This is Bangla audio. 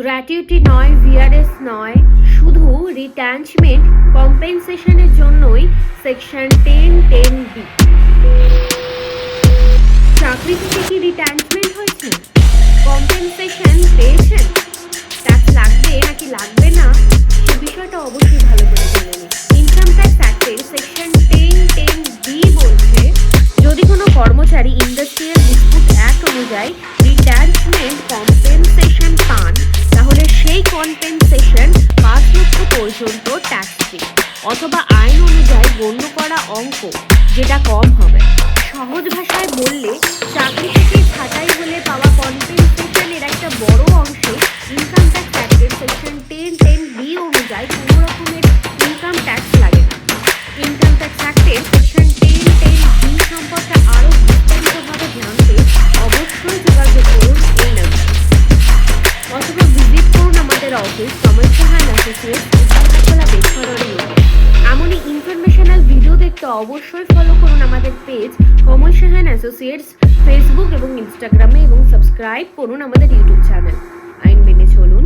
গ্র্যাটিউটি নয়, ভিআরএস নয়, শুধু রিট্যাঞ্চমেন্ট কম্পেনসেশনের জন্যই সেকশন 10(10)(b। চাকরি থেকে কি রিট্যাঞ্চমেন্ট হয়েছে, কম্পেনসেশন পেয়েছেন, ট্যাক্স লাগবে নাকি লাগবে না, সে বিষয়টা অবশ্যই ভালো করে জেনে নিন। ইনকাম ট্যাক্স অ্যাক্টের সেকশন 10(10)(b বলছে, যদি কোনো কর্মচারী ইন্ডাস্ট্রিয়াল ডিসপিউট অ্যাক্ট অনুযায়ী রিট্যাঞ্চমেন্ট কম্পেনসেশন পান, তাহলে সেই কম্পেনসেশন 5 লক্ষ পর্যন্ত ট্যাক্স ফ্রি, অথবা আইন অনুযায়ী গণ্য করা অঙ্ক যেটা কম হবে। সহজ ভাষায় বললে, চাকরি থেকে ছাঁটাই হলে পাওয়া কম্পেনসেশনের একটা বড় অংশে ইনকাম ট্যাক্স অ্যাক্টের সেকশন 10(10)(b অনুযায়ী কোনো রকমের ইনকাম ট্যাক্স লাগে না। ইনকাম ট্যাক্স অ্যাক্টের সেকশন 10(10)(b সম্পর্কে আরও বিস্তারিতভাবে জানতে অবশ্যই যোগাযোগ করুন এই নাম্বার, অথবা ভিজিট করুন আমাদের অফিস কমল সাহা অ্যাসোসিয়েটস, উদ্যানখোলা বেসরকারি রোড। এমনই ইনফরমেশনাল ভিডিও দেখতে অবশ্যই ফলো করুন আমাদের পেজ কমল সাহা অ্যাসোসিয়েটস ফেসবুক এবং ইনস্টাগ্রামে, এবং সাবস্ক্রাইব করুন আমাদের ইউটিউব চ্যানেল। আইন মেনে চলুন।